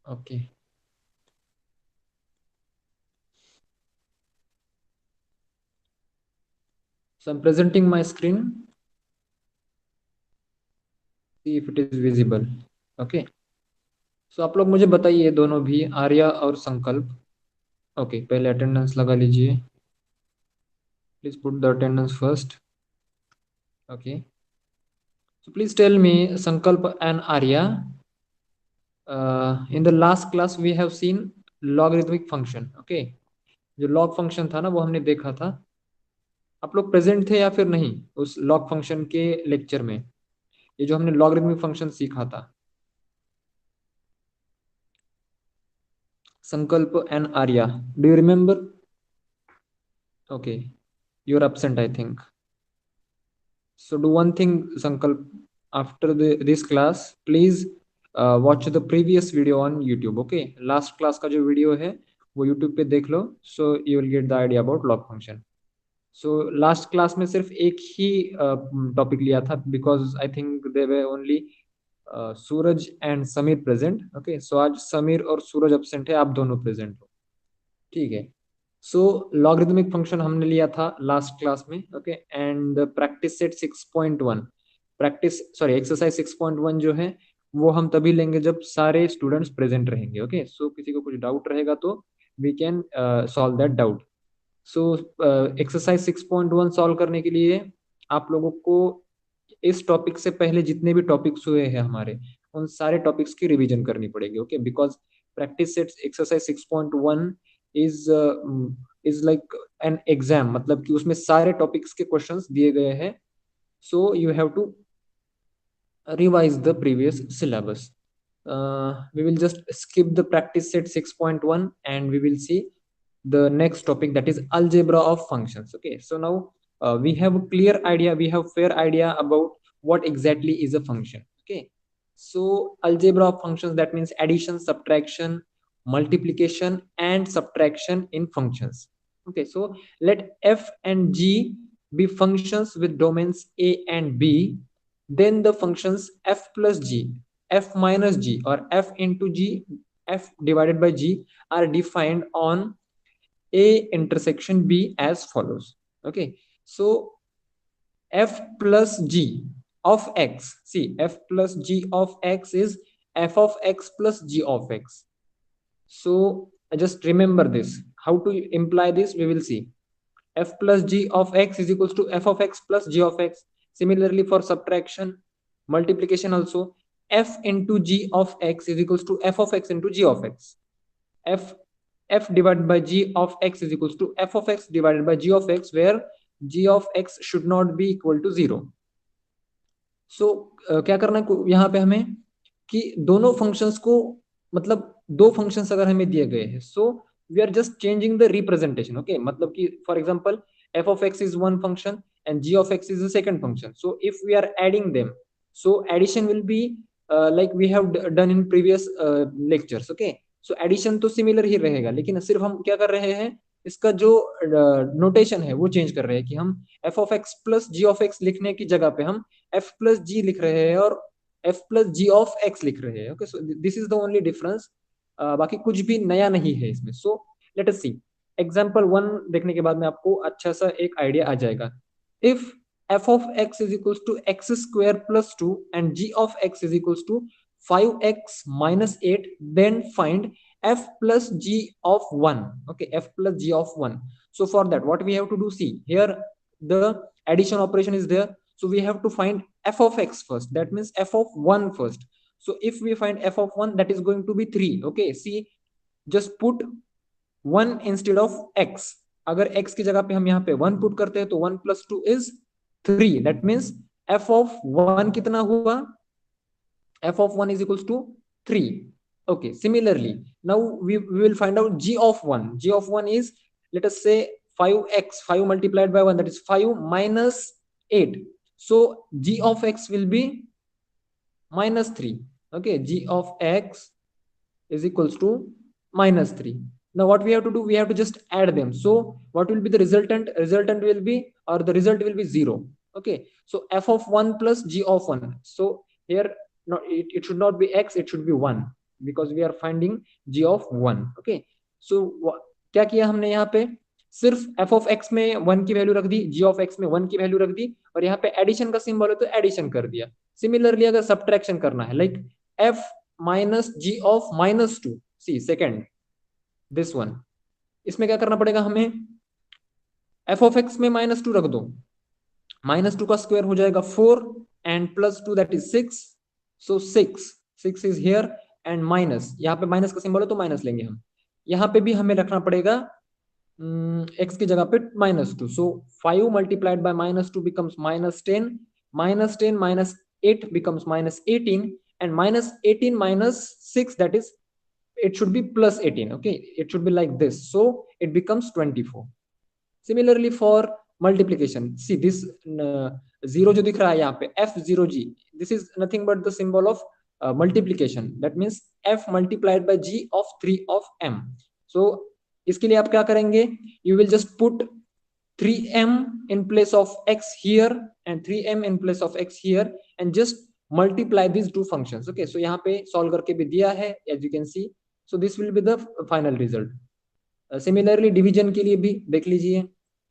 Okay. So I'm presenting my screen. See if it is visible. Okay. So आप लोग मुझे बताइए दोनों भी, आर्या और संकल्प. ओके, पहले अटेंडेंस लगा लीजिए. Please put the attendance first. Okay. So please tell me, Sankalp and Arya, in the last class we have seen logarithmic function. Okay. जो log function था ना वो हमने देखा था. आप लोग प्रेजेंट थे या फिर नहीं उस log function के लेक्चर में? ये जो हमने logarithmic function सीखा था. Sankalp and Arya, do you remember? Okay, you're absent, I think. So do one thing, Sankalp. After this class, please watch the previous video on YouTube. Okay, last class का जो video है वो YouTube पे देख लो. So you will get the idea about log function. So last class में सिर्फ एक ही topic लिया था because I think there were only Suraj and Sameer present. Okay, so आज समीर और सूरज absent है, आप दोनों प्रेजेंट हो. ठीक है. सो लॉगरिथमिक फंक्शन हमने लिया था लास्ट क्लास में. Okay, and practice set 6.1, practice sorry exercise 6.1 जो है वो हम तभी लेंगे जब सारे स्टूडेंट्स प्रेजेंट रहेंगे. ओके, सो किसी को कुछ डाउट रहेगा तो we can solve that doubt. So exercise 6.1 solve करने के लिए आप लोगों को इस टॉपिक से पहले जितने भी टॉपिक्स हुए हैं हमारे, उन सारे टॉपिक्स की रिवीजन करनी पड़ेगी. Okay, because practice set exercise 6.1 is is like an exam, मतलब कि उसमें सारे टॉपिक्स के क्वेश्चंस दिए गए हैं. So you have to revise the previous syllabus. We will just skip the practice set 6.1 and we will see the next topic, that is algebra of functions. Okay, so now we have a clear idea, we have fair idea about what exactly is a function. Okay, so algebra of functions, that means addition, subtraction, multiplication and subtraction in functions. Okay, so let f and g be functions with domains a and b, then the functions f plus g, f minus g, or f into g, f divided by g are defined on a intersection b as follows. Okay, so f plus g of x, see, f plus g of x is f of x plus g of x. So just remember this. How to imply this we will see. F plus g of x is equals to f of x plus g of x. Similarly for subtraction, multiplication also, f into g of x is equals to f of x into g of x. F divided by g of x is equals to f of x divided by g of x, where g of x should not be equal to 0. So क्या करना है यहाँ पे हमें कि दोनों functions को, मतलब दो फंक्शंस अगर हमें दिए गए हैं, so we are just changing the representation. Okay, मतलब कि for example f of x is one function and g of x is the second function. So if we are adding them, so addition will be like we have done in previous lectures. Okay, so addition तो similar ही रहेगा, लेकिन सिर्फ हम क्या कर रहे हैं, इसका जो नोटेशन है वो चेंज कर रहे हैं कि हम f of x plus g of x लिखने की जगह पे हम f plus g लिख रहे हैं और f plus g of x लिख रहे हैं. Okay, so this is the only difference. बाकी कुछ भी नया नहीं है इसमें. सो लेट अस सी एग्जांपल 1 देखने के बाद में आपको अच्छा सा एक आइडिया आ जाएगा. If f of x is equals to x square plus 2 and g of x is equals to 5x minus 8, then find f plus g of 1. Okay, f plus g of 1. So for that what we have to do, see here the addition operation is there, so we have to find f of x first, that means f of 1 first. So if we find f of 1, that is going to be 3. Okay, see, just put 1 instead of x. अगर x की जगह पे हम यहाँ पे 1 put करते हैं तो 1 plus 2 is 3. that means f of 1 कितना हुआ, f of 1 is equals to 3. Okay, similarly now we will find out g of 1. G of 1 is, let us say 5x, 5 multiplied by 1, that is 5 minus 8. So g of x will be minus 3. Okay, g of x is equals to minus 3. Now what we have to do, we have to just add them. So what will be the resultant? Resultant will be, or the result will be 0. Okay, so f of 1 plus g of 1. So here, no, it should not be x, it should be 1. Because we are finding g of 1. Okay, so क्या किया हमने यहाँ पे, सिर्फ f of x में 1 की value रख दी, g of x में 1 की वैल्यू रख दी, और यहाँ पे एडिशन का सिंबल है तो एडिशन कर दिया. सिमिलरली अगर सब्ट्रैक्शन करना है, like f minus g of -2, see second this one, इसमें क्या करना पड़ेगा हमें, f of x में -2 रख दो, -2 का स्क्वायर हो जाएगा 4 and +2 that is 6, so 6 is here and minus, यहाँ पे माइनस का सिंबल है तो माइनस लेंगे हम. यहाँ पे भी हमें रखना पड़ेगा x की जगह पे -2, सो 5 multiplied by -2 becomes -10, -10 -8 becomes -18, and -18 -6, that is, it should be +18. Okay, it should be like this, so it becomes 24. Similarly for multiplication, see this 0 जो दिख रहा है यहाँ पे f0g, this is nothing but the symbol of multiplication, that means f multiplied by g of 3 of m. So इसके लिए आप क्या करेंगे, you will just put 3m in place of x here and 3m in place of x here and just multiply these two functions. Okay, so यहाँ पे solve करके भी दिया है as you can see, so this will be the final result. Similarly division के लिए भी देख लीजिए,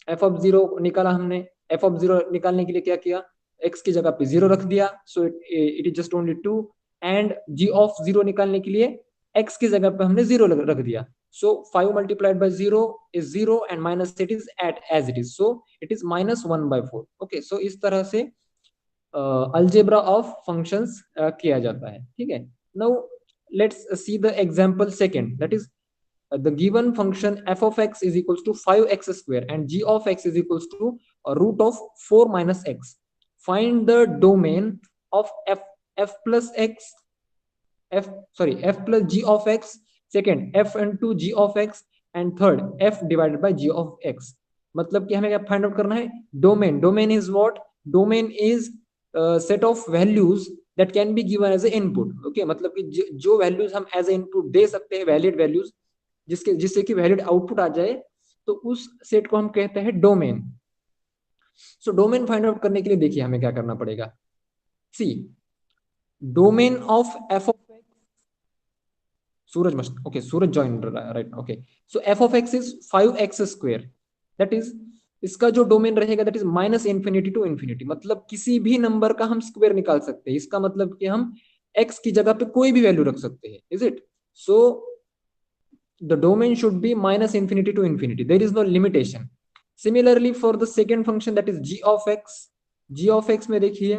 f of 0 निकाला हमने, f of 0 निकालने के लिए क्या किया, x की जगह पे 0 रख दिया, so it is just only 2, and g of 0 निकालने के लिए x की जगह पे हमने 0 रख दिया, so 5 multiplied by 0 is 0 and -8 is as it is, so it is -1/4. Okay, so इस तरह से algebra of functions किया जाता है. ठीक है, now let's see the example second, that is the given function f of x is equals to 5x square and g of x is equals to root of 4 minus x. Find the domain of f plus x, f plus g of x, second f into g of x, and third f divided by g of x. मतलब कि हमें क्या find out करना है, domain is what, domain is set of values that can be given as a input. Okay, मतलब कि जो values हम एज ए इनपुट दे सकते हैं, वैलिड वैल्यूज, जिससे कि वैलिड आउटपुट आ जाए, तो उस सेट को हम कहते हैं domain. So domain find out करने के लिए देखिए हमें क्या करना पड़ेगा, see domain of f of x, Suraj मस्त, okay Suraj join right. Okay, so f of x is 5x square, that is, इसका जो डोमेन रहेगा दैट इज -∞ to ∞, मतलब किसी भी नंबर का हम स्क्वायर निकाल सकते हैं. इसका मतलब कि हम x की जगह पे कोई भी वैल्यू रख सकते हैं, is it. So the domain should be -∞ to ∞. There is no limitation. Similarly for the second function, that is g of x में देखिए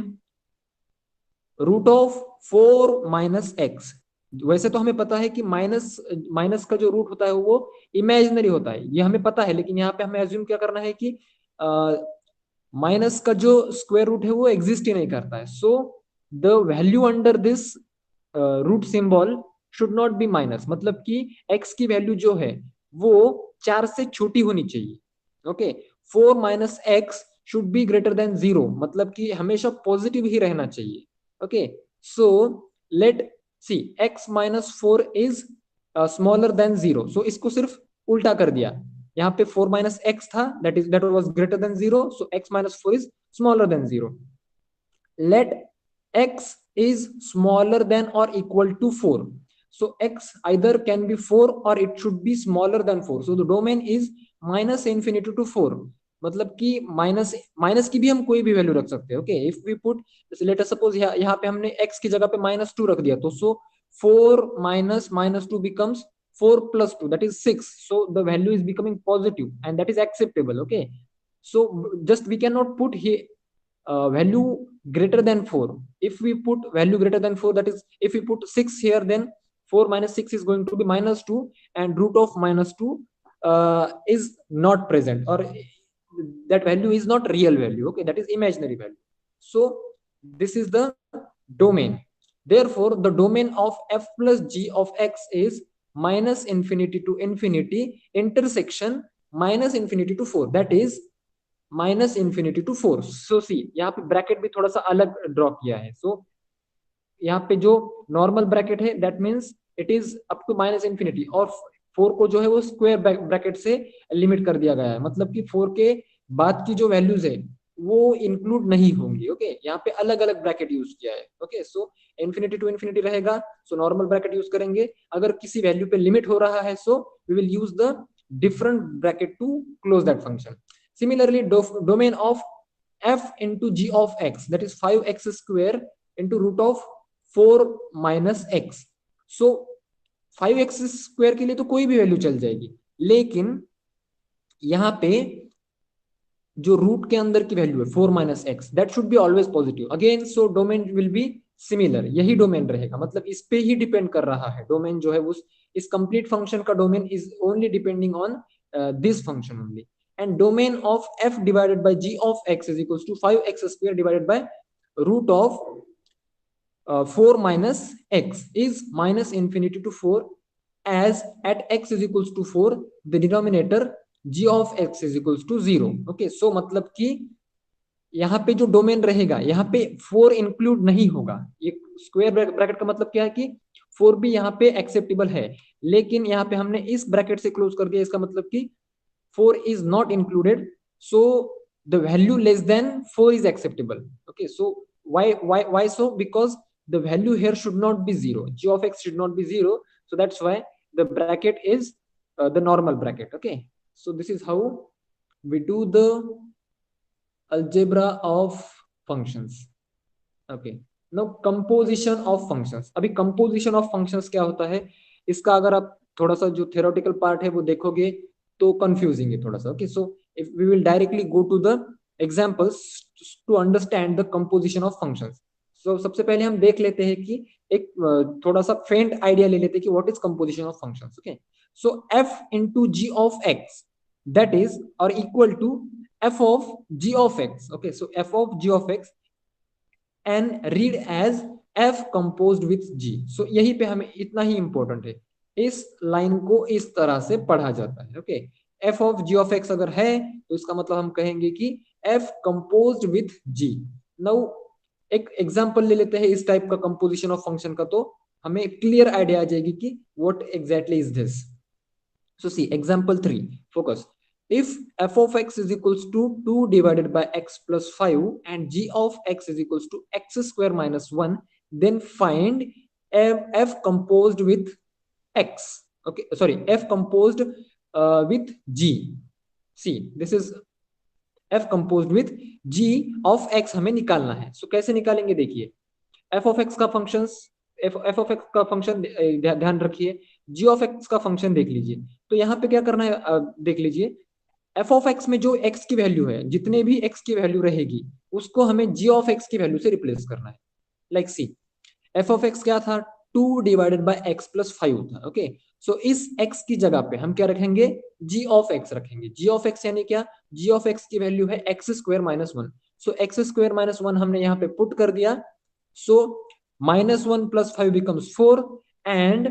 रूट ऑफ 4 माइनस एक्स. वैसे तो हमें पता है कि माइनस का जो रूट होता है वो इमेजिनरी होता है, ये हमें पता है, लेकिन यहाँ पे हमें एज्यूम क्या करना है कि माइनस का जो स्क्वायर रूट है वो एग्जिस्ट ही नहीं करता है. So the value under this root symbol should not be minus, मतलब कि x की वैल्यू जो है वो 4 से छोटी होनी चाहिए. Okay, 4 minus x should be greater than 0, मतलब कि हमेशा पॉजिटिव ही रहना चाहिए. Okay, so let see x minus 4 is smaller than 0, so इसको सिर्फ उल्टा कर दिया, यहाँ पे 4 माइनस एक्स था, that was greater than 0, so x minus 4 is smaller than 0. Let x is smaller than or equal to 4. So x either can be 4 or it should be smaller than 4. So the domain is -∞ to 4. मतलब कि minus की भी हम कोई भी value रख सकते हैं. Okay, if we put, let us suppose यहाँ पे हमने x की जगह पे -2 रख दिया, तो सो 4 minus -2 becomes 4 plus 2, that is 6. So the value is becoming positive and that is acceptable. Okay, so just we cannot put here value greater than 4. If we put value greater than 4, that is, if we put 6 here, then 4 minus 6 is going to be -2, and root of -2 is not present, or that value is not real value. Okay, that is imaginary value. So this is the domain. Therefore the domain of f plus g of x is -∞ to ∞, intersection -∞ to 4, that is -∞ to 4. सो सी यहाँ पे bracket भी थोड़ा सा अलग draw किया है. सो यहाँ पे जो नॉर्मल ब्रैकेट है that means it is up to -∞, और 4 को जो है वो स्क्वायर ब्रैकेट से लिमिट कर दिया गया है, मतलब कि 4 के बाद की जो वैल्यूज है वो इंक्लूड नहीं होंगी। ओके, यहाँ पे अलग अलग ब्रैकेट यूज किया है। Okay, so infinity to infinity रहेगा, सो नॉर्मल ब्रैकेट यूज करेंगे। अगर किसी वैल्यू पे लिमिट हो रहा है, so we will use the different bracket to close that function. Similarly, domain of f into g of x, that is 5x square into root of 4 minus x. So 5x square के लिए तो कोई भी value चल जाएगी, लेकिन यहाँ पे जो रूट के अंदर की वैल्यू है 4 minus x, that should be always positive again. So domain will be similar, यही डोमेन रहेगा, मतलब इस पे ही डिपेंड कर रहा है डोमेन जो है। उस इस कंप्लीट फंक्शन का domain is only depending on this function only. And domain of f divided by g of x is equals to 5x square divided by root of 4 minus x is minus infinity to 4, as at x is equals to 4 the denominator g of x is equals to 0. Okay, सो मतलब कि यहाँ पे जो domain रहेगा, यहाँ पे 4 include नहीं होगा। ये स्क्वायर ब्रैकेट का मतलब क्या है कि 4 भी यहाँ पे एक्सेप्टेबल है, लेकिन यहाँ पे हमने इस ब्रैकेट से क्लोज कर दिया, इसका मतलब कि 4 is not included, so the value less than 4 is acceptable. Okay, so why so? Because the value here should not be 0, g of x should not be 0, so that's why the bracket is the normal bracket. Okay, so this is how we do the algebra of functions. Okay, now composition of functions. अभी composition of functions क्या होता है, इसका अगर आप थोड़ा सा जो theoretical part है वो देखोगे तो confusing है थोड़ा सा। Okay, so if we will directly go to the examples to understand the composition of functions. So सबसे पहले हम देख लेते हैं कि एक थोड़ा सा faint idea ले लेते हैं कि what is composition of functions. Okay, so f into g of x, that is or equal to f of g of x. Okay, so f of g of x and read as f composed with g. so यही पे हमें इतना ही important है, इस line को इस तरह से पढ़ा जाता है। Okay, f of g of x अगर है तो इसका मतलब हम कहेंगे कि f composed with g. Now एक एग्जांपल ले लेते हैं इस टाइप का कंपोजिशन ऑफ फंक्शन का, तो हमें क्लियर आइडिया आ जाएगी कि what exactly is this. So see example 3, focus. If f of x is equals to 2 divided by x plus 5 and g of x is equals to x square minus 1, then find f composed with x. Okay, sorry, f composed with g. See, this is f composed with g of x हमें निकालना है। So कैसे निकालेंगे, देखिए f of x का function, f of x का function ध्यान रखिए, g of x का फंक्शन देख लीजिए। तो यहाँ पे क्या करना है, देख लीजिए f of x में जो x की वैल्यू है, जितने भी x की वैल्यू रहेगी उसको हमें g of x की वैल्यू से रिप्लेस करना है। Like see f of x क्या था, 2 डिवाइडेड बाय x प्लस 5 था। ओके, सो इस x की जगह पे हम क्या रखेंगे, g of x रखेंगे। g of x यानी क्या, g of x की वैल्यू है x स्क्वायर माइनस 1। सो x स्क्वायर माइनस 1 हमने यहाँ पे पुट कर दिया। सो minus 1 plus 5 becomes 4 and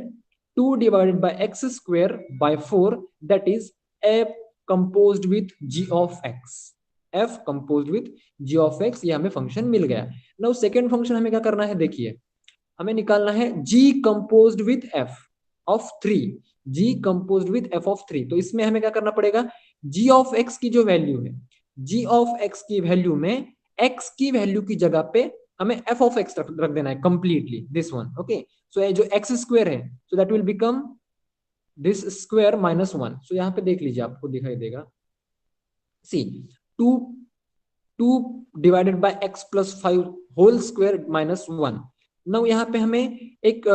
2 divided by x square by 4, that is f composed with g of x. f composed with g of x, ये हमें function मिल गया। Now second function हमें क्या करना है, देखिए हमें निकालना है g composed with f of 3, g composed with f of 3। तो इसमें हमें क्या करना पड़ेगा, g of x की जो वैल्यू है, g of x की वैल्यू में x की वैल्यू की जगह पे हमें f of x रख देना है completely, this one. Okay, so ये जो x स्क्वायर है, so that will become this square minus 1। So यहाँ पे देख लीजिए, आपको दिखाई देगा, see 2 2 divided by x plus 5 whole square minus 1। Now यहाँ पे हमें एक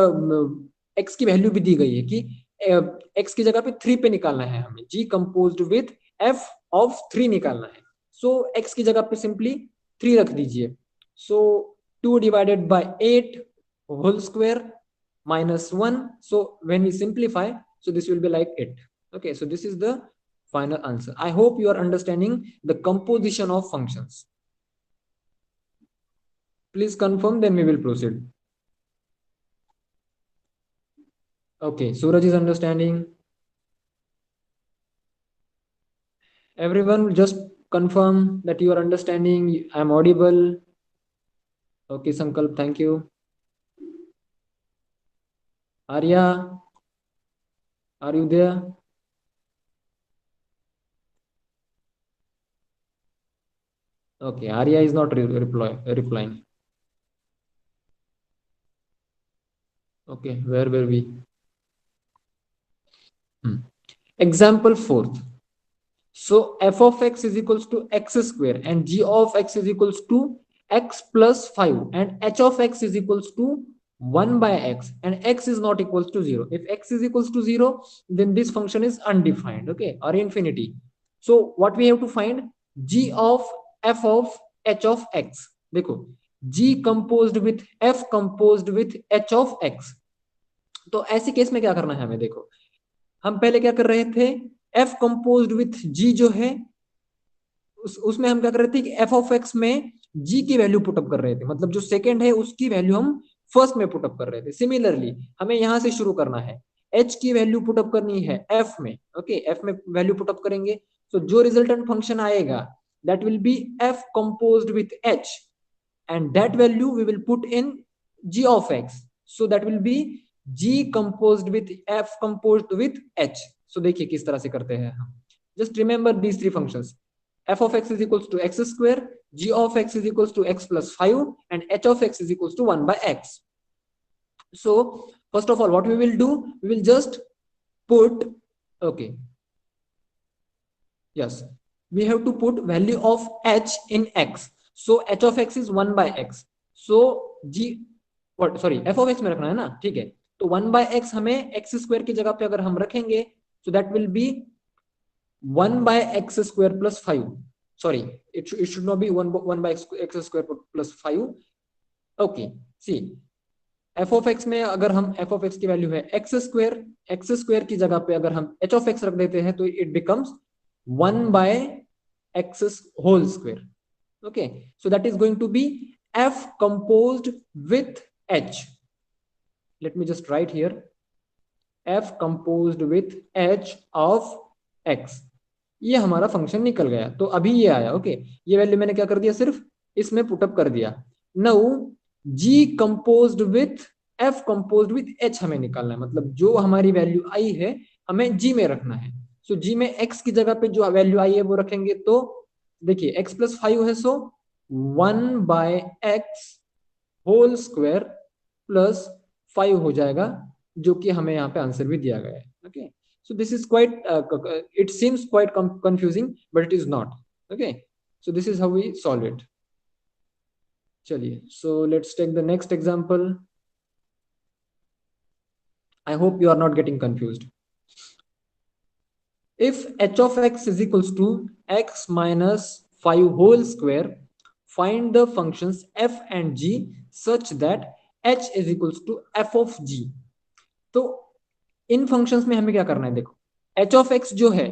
x की वैल्यू भी दी गई है कि x की जगह पे 3 पे निकालना है हमें, g composed with f of 3 निकालना है। सो x की जगह पे सिंपली 3 रख दीजिए। सो 2 divided by 8 whole square minus 1. So when we simplify, so this will be like 8. Okay, so this is the final answer. I hope you are understanding the composition of functions. Please confirm, then we will proceed. Okay, Suraj is understanding. Everyone just confirm that you are understanding. I am audible. Okay, Sankalp, thank you. Arya, are you there? Okay, Arya is not replying. Okay, where were we? Example fourth. So f of x is equals to x square and g of x is equals to x plus 5 and h of x is equals to 1 by x and x is not equals to 0. If x is equals to 0, then this function is undefined, okay, or infinity. So what we have to find? G of f of h of x. देखो, g composed with f composed with h of x. तो ऐसे case में क्या करना है हमें? देखो, हम पहले क्या कर रहे थे? f कंपोज्ड विथ g जो है उसमें हम क्या कर रहे थे कि f ऑफ x में g की वैल्यू पुटअप कर रहे थे, मतलब जो सेकंड है उसकी वैल्यू हम फर्स्ट में पुटअप कर रहे थे. सिमिलरली हमें यहां से शुरू करना है, h की वैल्यू पुटअप करनी है f में. ओके, f में वैल्यू पुटअप करेंगे तो जो रिजल्टेंट फंक्शन आएगा that will B f composed with h and that value we will put in g of x, so that will be g composed with f composed with h. So देखिए किस तरह से करते हैं हम. Just remember these three functions. f of x is equals to x square, g of x is equals to x plus 5 and h of x is equals to 1 by x. So first of all what we will do, we will just put, okay, yes, we have to put value of h in x. So h of x is 1 by x. So g, what, sorry, f of x में रखना है ना, ठीक है. तो 1 by x हमें x square की जगह पे अगर हम रखेंगे so that will be 1 by x square plus 5. Sorry, it should not be 1 by x square plus 5. Okay, see, f of x में अगर हम f of x की वैल्यू है x स्क्वायर की जगह पे अगर हम h of x रख देते हैं तो it becomes 1 by x whole square. Okay, so that is going to be f composed with h. Let me just write here f composed with h of x. ये हमारा function निकल गया. तो अभी ये आया. ओके, ये वैल्यू मैंने क्या कर दिया, सिर्फ इसमें पुटअप कर दिया. Now g composed with f composed with h हमें निकालना है, मतलब जो हमारी वैल्यू आई है हमें g में रखना है. सो g में x की जगह पे जो वैल्यू आई है वो रखेंगे. तो देखिए x प्लस 5 है, so 1 by x whole square plus 5 हो जाएगा, जो कि हमें यहाँ पे आंसर भी दिया गया है. Okay, so this is quite it seems quite confusing but it is not. Okay, so this is how we solve it. चलिए, so let's take the next example. I hope you are not getting confused. If h of x is equals to x minus 5 whole square, find the functions f and g such that h is equals to f of g. तो इन functions में हमें क्या करना है? देखो, h of x जो है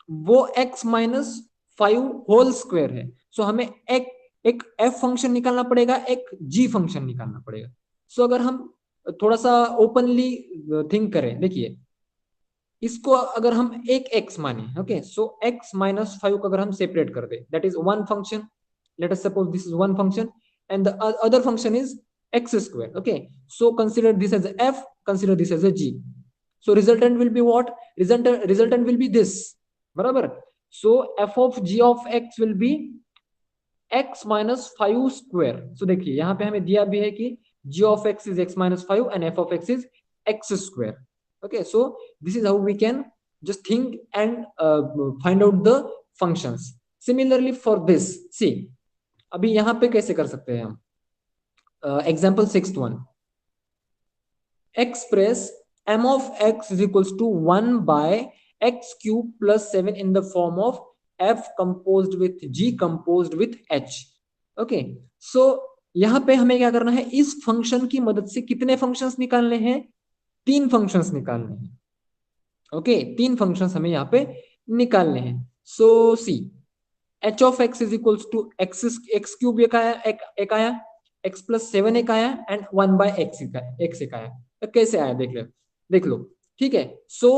वो x माइनस 5 होल स्क्वायर है. सो हमें एक f फंक्शन निकालना पड़ेगा, एक g फंक्शन निकालना पड़ेगा. सो अगर हम थोड़ा सा ओपनली थिंक करें, देखिए इसको अगर हम एक x माने, ओके, सो x माइनस 5 को अगर हम सेपरेट कर दे, that is one function. Let us suppose this is one function and the other function is x square. Okay, so consider this as a f, consider this as a g. So resultant will be what? Resultant will be this, बराबर. So f of g of x will be x minus 5 square. So देखिए यहाँ पे हमें दिया भी है कि g of x is x minus 5 and f of x is x square. Okay, so this is how we can just think and find out the functions. Similarly for this, see, अभी यहाँ पे कैसे कर सकते हैं हम? Example sixth one. Express m of x is equals to 1 by x cube plus 7 in the form of f composed with g composed with h. Okay, so यहाँ पे हमें क्या करना है? इस फंक्शन की मदद से कितने फंक्शंस निकालने हैं? 3 फंक्शंस निकालने हैं. ओके, 3 फंक्शंस हमें यहाँ पे निकालने हैं. सो सी, h of x is equals to x cube एक आया, x प्लस 7 एक आया एंड 1 बाय x एक आया. तो कैसे आया देख लो. ठीक है, सो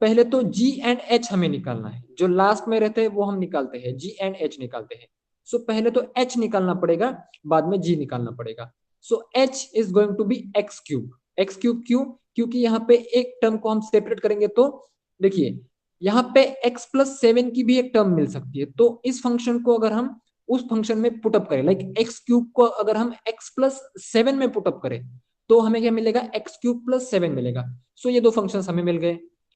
पहले तो g एंड h हमें निकालना है. जो लास्ट में रहते हैं वो हम निकालते हैं, g एंड h निकालते हैं. सो पहले तो h निकालना पड़ेगा, बाद में g निकालना पड़ेगा. So h is going to be x cube क्यों? क्योंकि यहाँ पे एक टर्म को हम सेपरेट करेंगे तो देखिए यहाँ पे x प्लस 7 की भी एक टर्म मिल सकती है. तो इस फंक्शन को अगर हम उस फंक्शन में पुटअप करें, लाइक एक्स क्यूब को अगर हम एक्स प्लस 7 में पुटअप करें तो हमें क्या मिलेगा, एक्स क्यूब प्लस 7 मिलेगा। सो ये दो फंक्शन हमें मिल गए,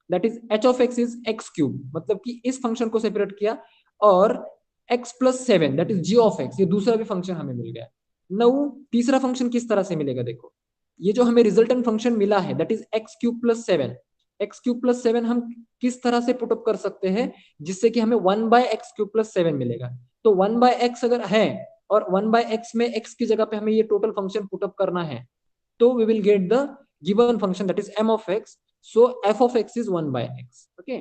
that is h of x is x cube, मतलब कि इस फंक्शन को सेपरेट किया, और x plus 7 that is g of x, ये दूसरा भी फंक्शन हमें मिल गया। नाउ तीसरा फंक्शन किस तरह से मिलेगा, देखो ये जो हमें रिजल्टेंट फंक्शन मिला है that is x cube plus 7, x cube plus 7 हम किस तरह से पुटअप कर सकते हैं जिससे कि हमें 1/x³ + 7 मिलेगा। तो 1/x अगर है और 1/x में x की जगह पे हमें ये टोटल फंक्शन पुटअप करना है, तो we will get the given function that is m of x, so f of x is 1/x। okay,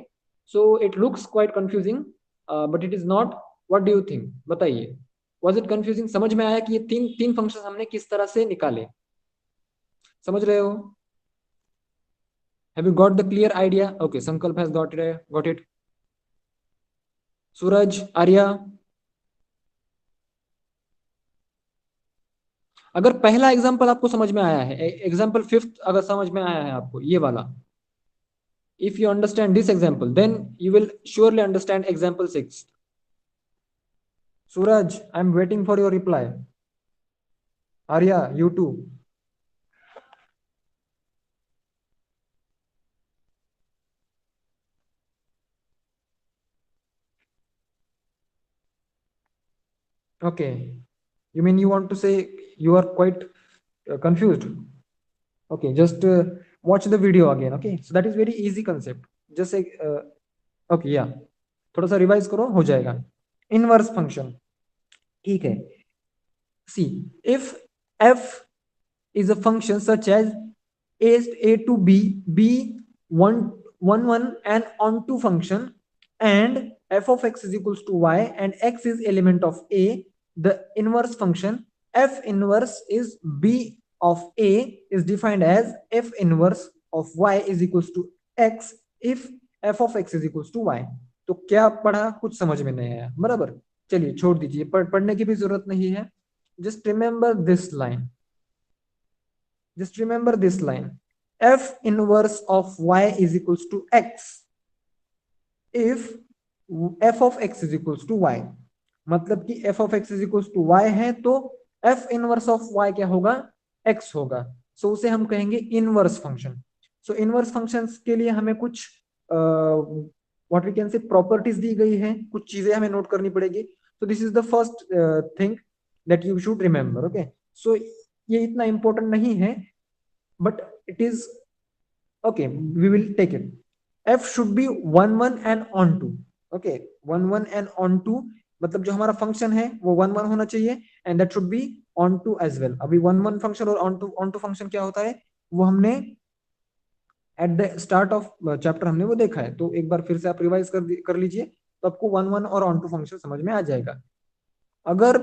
so it looks quite confusing, but it is not। what do you think, बताइए, was it confusing? समझ में आया कि ये तीन तीन function हमने किस तरह से निकाले, समझ रहे हो? have you got the clear idea? okay, Sankalp has got it। सूरज, आर्या, अगर पहला एग्जाम्पल आपको समझ में आया है, एग्जाम्पल फिफ्थ अगर समझ में आया है आपको ये वाला, if you understand this example then you will surely understand example six. Suraj, I am waiting for your reply. Arya, you too. Okay, you mean you want to say you are quite confused? okay, just watch the video again। okay, so that is very easy concept। just say okay, yeah, थोड़ा सा revise करो, हो जाएगा। Inverse function, ठीक है। सी, if f is a function such as a to b 1 and onto function, and f of x is equals to y and x is element of a, the inverse function f inverse is b of a is defined as f inverse of y is equals to x if f of x is equals to y। तो क्या पढ़ा, कुछ समझ में नहीं आया, बराबर, चलिए छोड़ दीजिए, पढ़ने की भी जरूरत नहीं है। just remember this line, just remember this line, f inverse of y is equals to x if f of x is equals to y। मतलब कि f of x is equals to y है तो f inverse of y क्या होगा, x होगा। सो उसे हम कहेंगे inverse function. So inverse functions के लिए हमें कुछ what we can say properties दी गई है, कुछ चीजें हमें नोट करनी पड़ेगी। तो this is the first thing that you should remember. Okay, so ये इतना इंपॉर्टेंट नहीं है, but it is okay, we will take it। f should be 1 1 and onto। okay, 1 1 and onto मतलब जो हमारा फंक्शन है वो 1 1 होना चाहिए, and that should be onto as well. अभी 1 1 फंक्शन और onto फंक्शन क्या होता है वो हमने at the start of chapter हमने वो देखा है, तो एक बार फिर से आप रिवाइज कर लीजिए, तो आपको 1 1 और onto फंक्शन समझ में आ जाएगा। अगर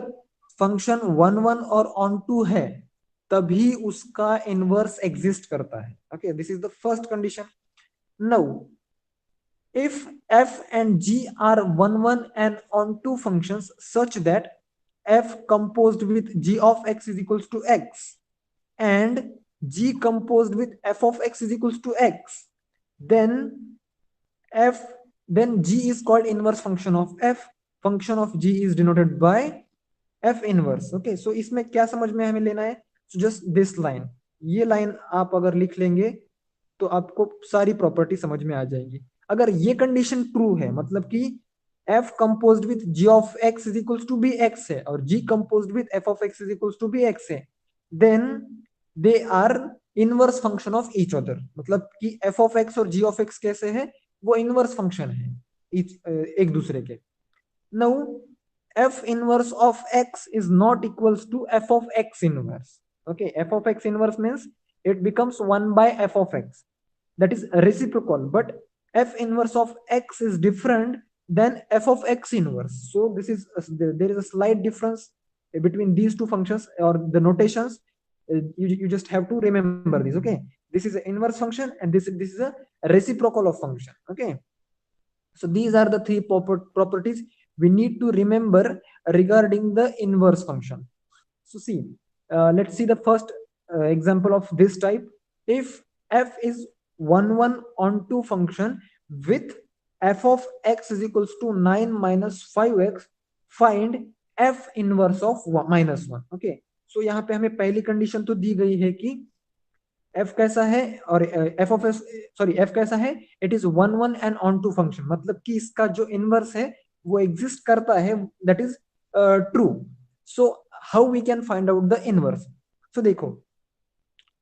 फंक्शन 1 1 और onto है तभी उसका इनवर्स एग्जिस्ट करता है। Okay, this is the first condition. Now if f and g are 1 1 and onto functions such that f composed with g of x is equals to x and g composed with f of x is equals to x, then f then g is called inverse function of f, function of g is denoted by f inverse. Okay, so इसमें क्या समझ में हमें लेना है, so just this line, ये line आप अगर लिख लेंगे तो आपको सारी प्रॉपर्टी समझ में आ जाएंगी। अगर ये कंडीशन ट्रू है, मतलब कि f composed with g of x is equals to be x है और g composed with f of x is equals to be x है, then they are inverse function of each other. मतलब कि f of x और g of x कैसे है, वो inverse function है एक दूसरे के। Now f inverse of x is not equals to f of x inverse। okay, f of x inverse means it becomes 1 by f of x, that is reciprocal, but f inverse of x is different than f of x inverse। so this is there is a slight difference between these two functions or the notations। you just have to remember this। okay, this is an inverse function and this is a reciprocal of function। okay, so these are the three properties we need to remember regarding the inverse function। so see, let's see the first example of this type। if f is 1 1 onto function with f of x is equals to 9 minus 5x, find f inverse of -1। Okay, so यहाँ पे हमें पहली condition तो दी गई है कि F कैसा है, और f of s, sorry f कैसा है, it is one one and onto function, मतलब कि इसका जो इनवर्स है वो एग्जिस्ट करता है, that is true. So how we can find out the inverse? So देखो,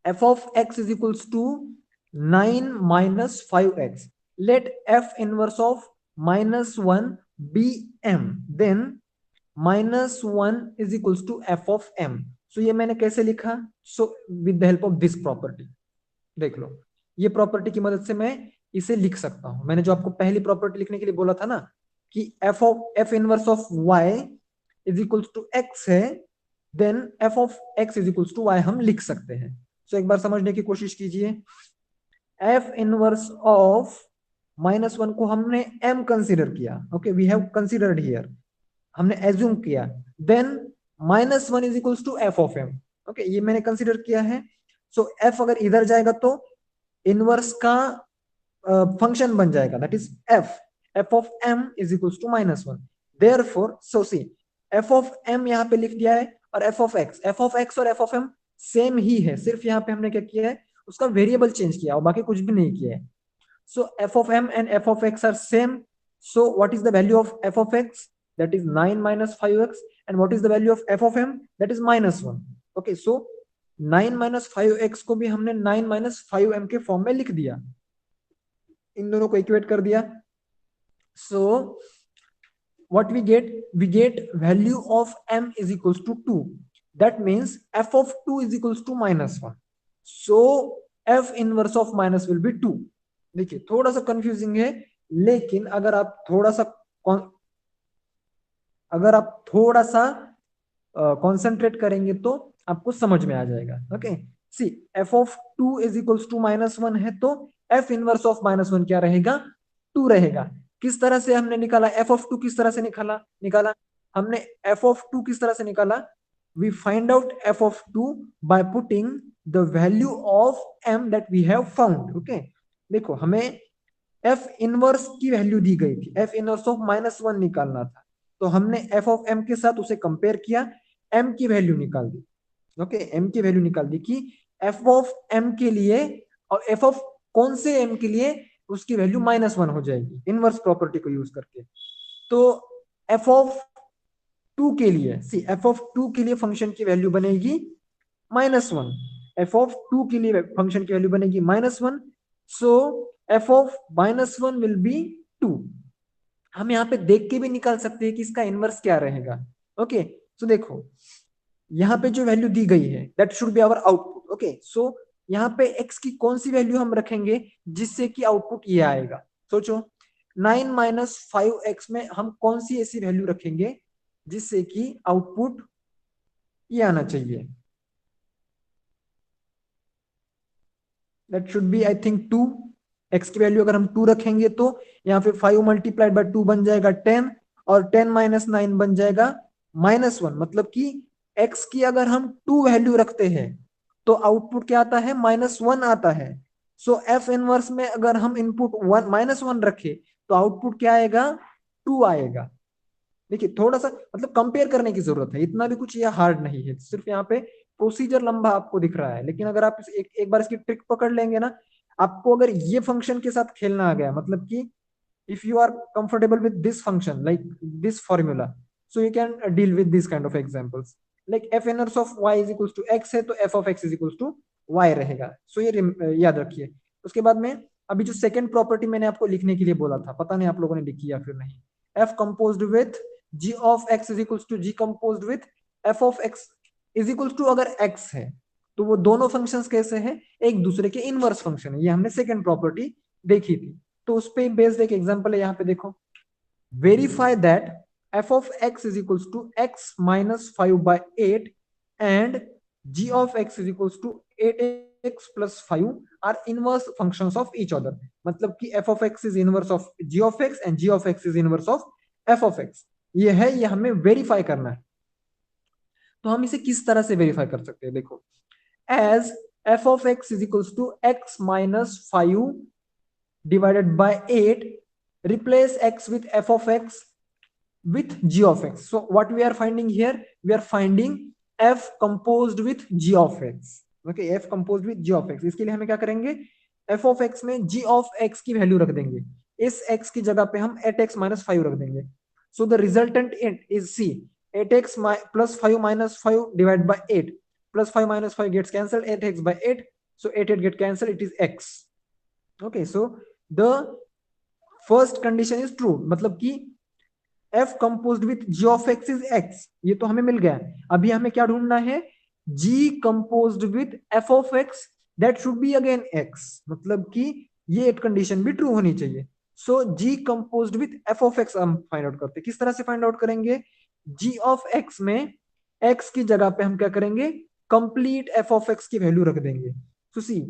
f of x is equals to 9 minus 5x. Let f inverse of -1 be m, then -1 is equals to f of m. So ये मैंने कैसे लिखा? So with the help of this property, देख लो, ये property की मदद से मैं इसे लिख सकता हूं। मैंने जो आपको पहली प्रॉपर्टी लिखने के लिए बोला था ना कि f inverse of y is equals to x है, then f of x is equals to y हम लिख सकते हैं। सो एक बार समझने की कोशिश कीजिए। f इनवर्स ऑफ -1 को हमने m कंसीडर किया, okay, we have considered here, हमने एज्यूम किया, देन -1 is equals to f of m। Okay, ये मैंने कंसीडर किया है। सो f अगर इधर जाएगा तो इनवर्स का फंक्शन बन जाएगा, that is f of m is equals to -1। Therefore so see, f of m यहाँ पे लिख दिया है, और f ऑफ x और f ऑफ m सेम ही है, सिर्फ यहाँ पे हमने क्या किया है, उसका वेरिएबल चेंज किया और बाकी कुछ भी नहीं किया है। सो f of m and f of x are same. So what is the value of f of x? That is 9 minus 5x. And what is the value of f of m? That is -1. Okay, so 9 minus 5x को भी हमने 9 minus 5m के form में लिख दिया, इन दोनों को equate कर दिया। So what we get value of m is equals to 2. That means f of 2 is equals to -1. So f inverse of minus will be 2. देखिए थोड़ा सा कंफ्यूजिंग है, लेकिन अगर आप थोड़ा सा कॉन्सेंट्रेट करेंगे तो आपको समझ में आ जाएगा। Okay, see f of 2 is equals to -1 है, तो f इनवर्स ऑफ -1 क्या रहेगा? 2 रहेगा। किस तरह से हमने निकाला f ऑफ 2? किस तरह से निकाला हमने f ऑफ 2 किस तरह से निकाला? we find out f of 2 by putting the value of m that we have found। okay, देखो हमें f इनवर्स की वैल्यू दी गई थी, f इनवर्स ऑफ -1 निकालना था, तो हमने f ऑफ m के साथ उसे कंपेयर किया, m की वैल्यू निकाल दी। ओके, m की वैल्यू निकाल दी कि f ऑफ m के लिए, और f ऑफ कौन से m के लिए, उसकी वैल्यू -1 हो जाएगी इनवर्स प्रॉपर्टी को यूज करके। तो f ऑफ 2 के लिए, सी f ऑफ 2 के लिए फंक्शन की वैल्यू बनेगी -1, f ऑफ 2 के लिए फंक्शन की वैल्यू बनेगी -1। सो f ऑफ -1 विल बी 2। हम यहाँ पे देख के भी निकाल सकते हैं कि इसका इनवर्स क्या रहेगा। ओके, सो देखो यहाँ पे जो वैल्यू दी गई है that should be our output. Okay, so यहाँ पे x की कौन सी वैल्यू हम रखेंगे जिससे कि आउटपुट ये आएगा? सोचो, 9 माइनस 5x में हम कौन सी ऐसी वैल्यू रखेंगे जिससे कि आउटपुट ये आना चाहिए? That should be I think 2। x की वैल्यू अगर हम 2 रखेंगे तो यहाँ पे 5 मल्टीप्लाइड बाय 2 बन जाएगा 10, और 10 माइनस 9 बन जाएगा -1। मतलब कि x की अगर हम 2 वैल्यू रखते हैं तो आउटपुट क्या आता है? -1 आता है। सो f इनवर्स में अगर हम इनपुट -1 रखे तो आउटपुट क्या आएगा? 2 आएगा। देखिए थोड़ा सा मतलब कंपेयर करने की जरूरत है, इतना भी कुछ ये हार्ड नहीं है, सिर्फ यहाँ पे प्रोसीजर लंबा आपको दिख रहा है। लेकिन अगर आप एक बार इसकी ट्रिक पकड़ लेंगे ना, आपको अगर ये फंक्शन के साथ खेलना आ गया, मतलब कि if you are comfortable with this function like this formula, so you can deal with this kind of examples. Like f inverse of y is equals to x है, तो f of x is equals to y रहेगा। सो ये याद रखिए। उसके बाद में अभी जो सेकंड प्रॉपर्टी मैंने आपको लिखने के लिए बोला था, पता नहीं आप लोगों ने लिखी या फिर नहीं, f composed with g of x is equals to g composed with f of x is equals to, अगर x है तो वो दोनों फंक्शंस कैसे हैं? एक दूसरे के इनवर्स फंक्शन है। ये हमने सेकंड प्रॉपर्टी देखी थी, तो उस पे बेस्ड एक एग्जांपल है यहाँ पे देखो। Verify that f of x is equals to x minus 5 by 8 and g of x is equals to 8x plus 5 are inverse functions of each other। मतलब कि f of x is inverse of g of x and g of x is inverse of f of x। ये है, ये हमें verify करना है। तो हम इसे किस तरह से वेरीफाई कर सकते हैं? देखो, as f of x is equals to x minus 5 divided by 8, replace x with f of x with g of x. So what we are finding here, we are finding f composed with g of x. Okay, f composed with g of x. इसके लिए हमें क्या करेंगे, f of x में g of x की value रख देंगे, इस x की जगह पे हम 8x minus 5 रख देंगे. So the resultant is c, 8x plus 5 minus 5 divided by 8, plus 5 minus 5 gets cancelled, 8x by 8, so 8 get cancelled, it is x. Okay, so the first condition is true, मतलब कि f composed with g of x is x, ये तो हमें मिल गया. अभी हमें क्या ढूंढना है, g composed with f of x, that should be again x, मतलब कि ये एक कंडीशन भी ट्रू होनी चाहिए. सो g composed with f of x हम फाइंड आउट करते हैं. किस तरह से फाइंड आउट करेंगे, g of x में x की जगह पे हम क्या करेंगे, कंप्लीट f of x की वैल्यू रख देंगे. तो सी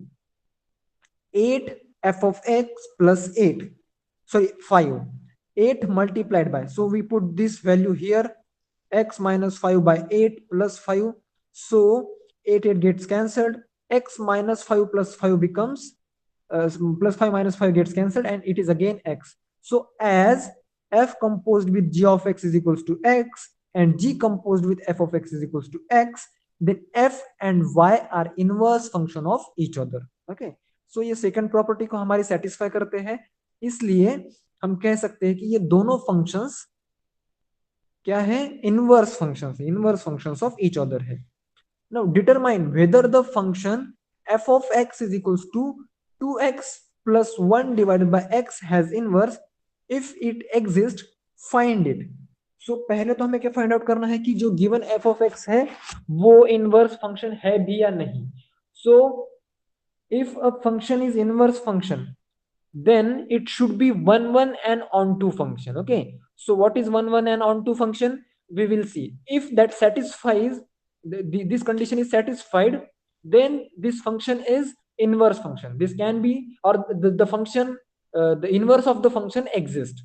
8 f of x plus 8, sorry 5, 8 multiplied by, so we put this value here, x minus 5 by 8 plus 5, so 8 gets cancelled, x minus 5 plus 5 becomes plus 5 minus 5 gets cancelled, and it is again x. So as f composed with g of x is equals to x and g composed with f of x is equals to x, then f and y are inverse function of each other. Okay, so ये second property को हमारी satisfy करते हैं, इसलिए हम कह सकते हैं कि ये दोनों फंक्शंस क्या है, inverse functions, inverse functions of each other है. Now determine whether the function f of x is equals to 2x plus 1 divided by x has inverse. If it exists, find it. So पहले तो हमें क्या find out करना है कि जो given f of x है वो इनवर्स फंक्शन है भी या नहीं. So if a function is inverse function, then it should be 1 1 and onto function. Okay, so what is 1 1 and onto function, we will see. If that satisfies this condition is satisfied, then this function is inverse function. This can be, or the function the inverse of the function exists.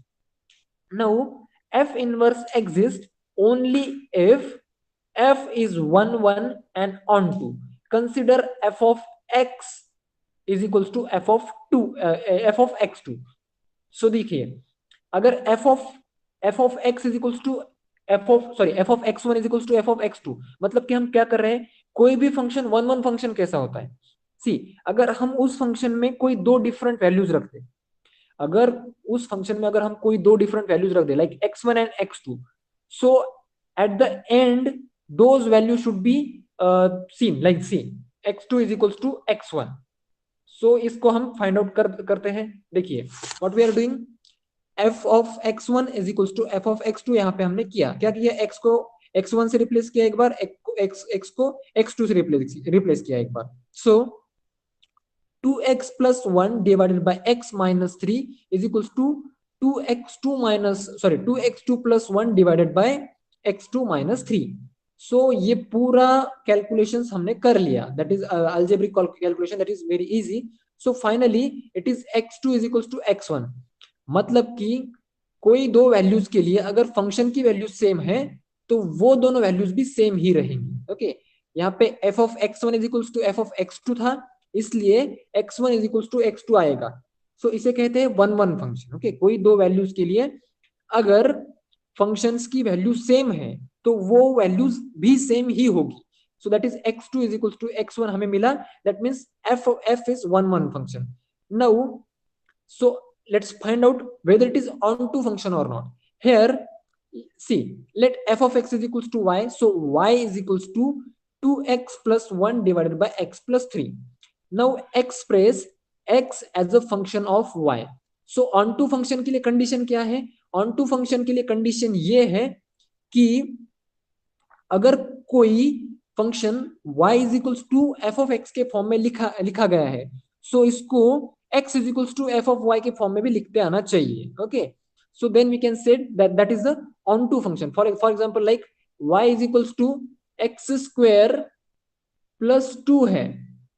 Now f inverse exists only if f is 1 1 and onto. Consider f of x is equals to f of 2 f of x2. So देखिए, अगर f of x is equals to f of x1 is equals to f of x2, मतलब कि हम क्या कर रहे हैं, कोई भी फंक्शन वन वन फंक्शन कैसा होता है, सी अगर हम उस फंक्शन में कोई दो डिफरेंट वैल्यूज रख दे, अगर उस फंक्शन में अगर हम कोई दो डिफरेंट वैल्यूज रख दे like x1 and x2, so at the end those value should be seen like see x2 is equals to x1. So इसको हम फाइंड आउट करते हैं. देखिए what we are doing, f of x1 is equals to f of x2. यहाँ पे हमने किया x को x1 से रिप्लेस किया एक बार, x को x2 से रिप्लेस किया एक बार. सो 2x plus 1 divided by x minus 3 is equals to 2x2 plus 1 divided by x2 minus 3. So ये पूरा कैलकुलेशंस हमने कर लिया, that is algebraic calculation, that is very easy. So finally it is x2 is equals to x1, मतलब कि कोई दो values के लिए अगर फंक्शन की वैल्यूज सेम है तो वो दोनों वैल्यूज भी सेम ही रहेंगी. ओके, यहाँ पे f of x1 is equals to f of x2 था, इसलिए x1 is equals to x2 आएगा. सो इसे कहते हैं वन वन फंक्शन. ओके, कोई दो वैल्यूज के लिए अगर फंक्शंस की वैल्यू सेम है तो वो वैल्यूज भी सेम ही होगी. सो that is x2 is equals to x1 हमें मिला. That means f is one one function. Now so let's find out whether it is onto function or not. Here see, let f of x is equals to y, so y is equals to 2x plus 1 divided by x plus 3. Now express x as a function of y. So onto function के लिए condition क्या है, onto function के लिए condition ये है कि अगर कोई function y is equals to f of x के फॉर्म में लिखा गया है, सो इसको x is equals to f of y के फॉर्म में भी लिखते आना चाहिए. Okay, so then we can say that is the onto function. For example, like y is equals to x square plus 2 है,